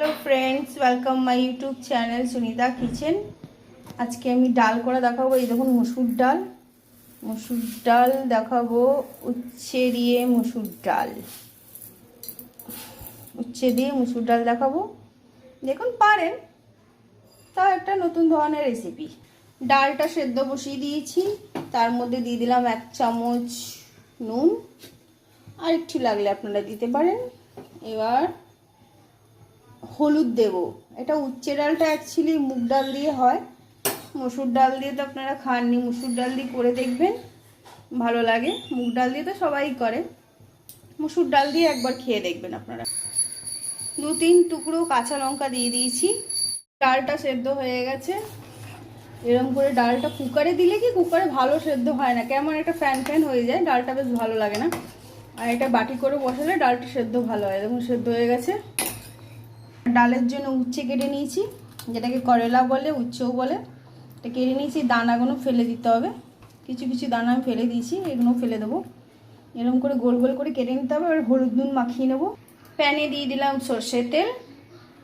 Hello friends welcome my YouTube channel Sunita kitchen. आज के আমি ডাল করে দেখাবো। এই দেখুন মসুর ডাল দেখাবো। উচ্ছে দিয়ে মসুর ডাল দেখাবো। দেখুন পারেন, তাও একটা নতুন ধরনের রেসিপি। ডালটা সেদ্ধ বসিয়ে দিয়েছি, তার মধ্যে দিয়ে দিলাম 1 চামচ নুন, আর একটু লাগলে আপনারা দিতে পারেন। এবার হলুদ দেব। এটা উচ্ছে ডালটা অ্যাকচুয়ালি মুগ ডাল দিয়ে হয়, মসুর ডাল দিয়ে তো আপনারা খাননি। মসুর ডাল দিয়ে করে দেখবেন, ভালো লাগে। মুগ ডাল দিয়ে তো সবাই করে, মসুর ডাল দিয়ে একবার খেয়ে দেখবেন আপনারা। 2-3 টুকরো কাঁচা লঙ্কা দিয়ে দিয়েছি। ডালটা সেদ্ধ হয়ে গেছে। এরকম করে ডালটা কুকারে দিলে কি কুকারে ভালো সেদ্ধ হয় না, কেমন একটা ফ্যান ফ্যান হয়ে যায়, ডালটা বেশ ভালো লাগে না। আর এটা বাটি করে বসালে ডালটা সেদ্ধ ভালো হয়। দেখুন সেদ্ধ হয়ে গেছে। ডালের জন্য উচ্ছে কেটে নিয়েছি, যেটাকে করলা বলে, উচ্ছেও বলে। এটা কেটে নিয়েছি, দানাগুলো ফেলে দিতে হবে। কিছু কিছু দানা আমি ফেলে দিয়েছি, এগুলো ফেলে দেবো। এরকম করে গোল গোল করে কেটে নিতে হবে। এবার হলুদ নুন মাখিয়ে নেবো। প্যানে দিয়ে দিলাম সর্ষের তেল।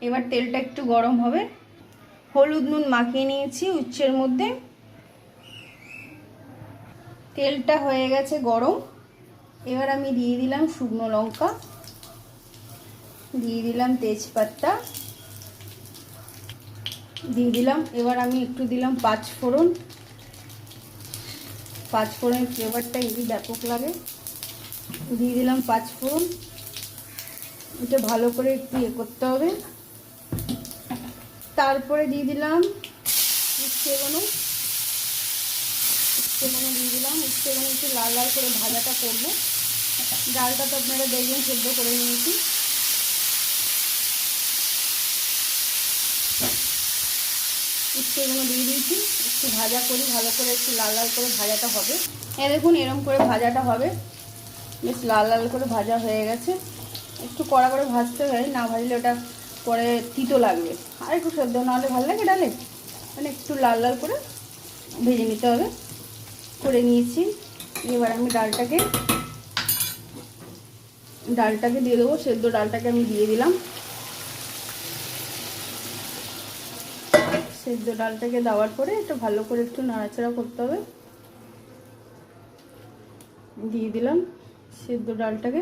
এবার তেলটা একটু গরম হবে। হলুদ নুন মাখিয়ে নিয়েছি উচ্ছের মধ্যে। তেলটা হয়ে গেছে গরম। এবার আমি দিয়ে দিলাম শুকনো লঙ্কা, দিয়ে দিলাম তেজপাতা, দিয়ে দিলাম, এবার আমি একটু দিলাম পাঁচফোড়নের ফ্লেভারটা এই ব্যাপক লাগে। দিয়ে দিলাম পাঁচফোড়ন। এটা ভালো করে একটু করতে হবে। তারপরে দিয়ে দিলাম উচ্ছেগুলো দিয়ে দিলাম। উচ্ছেগুলো একটু লাল লাল করে ভাজাটা করবো। ডালটা তো আপনারা দেখবেন সেদ্ধ করে নিয়েছি। উচ্ছেগুলো দিয়ে দিয়েছি, একটু ভাজা করি, ভালো করে একটু লাল লাল করে ভাজাটা হবে। দেখুন এরকম করে ভাজাটা হবে, বেশ লাল লাল করে ভাজা হয়ে গেছে। একটু কড়া করে ভাজতে হয়, না ভাজলে ওটা পরে তিতো লাগবে। আর একটু সেদ্ধ না হলে ভালো লাগে ডালে, মানে একটু লাল লাল করে ভেজে নিতে হবে। করে নিয়েছি। এবার আমি ডালটাকে দিয়ে দেবো। সেদ্ধ ডালটাকে আমি দিয়ে দিলাম। সেদ্ধ ডালটাকে দেওয়ার পরে একটু ভালো করে একটু নাড়াচাড়া করতে হবে। দিয়ে দিলাম সেদ্ধ ডালটাকে।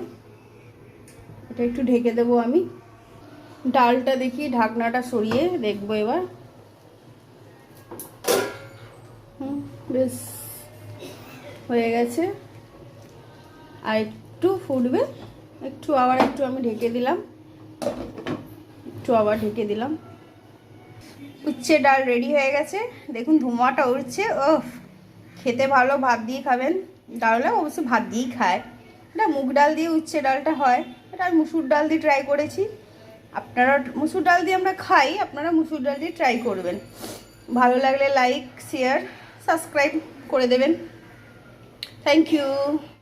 এটা একটু ঢেকে দেবো আমি। ডালটা দেখি ঢাকনাটা সরিয়ে দেখবো এবার। বেশ হয়ে গেছে। আর একটু ফুটবে, আবার একটু আমি ঢেকে দিলাম। আবার ঢেকে দিলাম। উচ্ছে ডাল রেডি হয়ে গেছে। দেখুন ধোঁয়াটা উঠছে। খেতে ভালো, ভাত দিয়ে খাবেন। ডালটা অবশ্য ভাত দিয়েই খায়। এটা মুগ ডাল দিয়ে উচ্ছে ডালটা হয়, এটা আমি মুসুর ডাল দিয়ে ট্রাই করেছি। আপনারা মুসুর ডাল দিয়ে আমরা খাই, আপনারা মুসুর ডাল দিয়ে ট্রাই করবেন। ভালো লাগলে লাইক, শেয়ার, সাবস্ক্রাইব করে দেবেন। Thank you.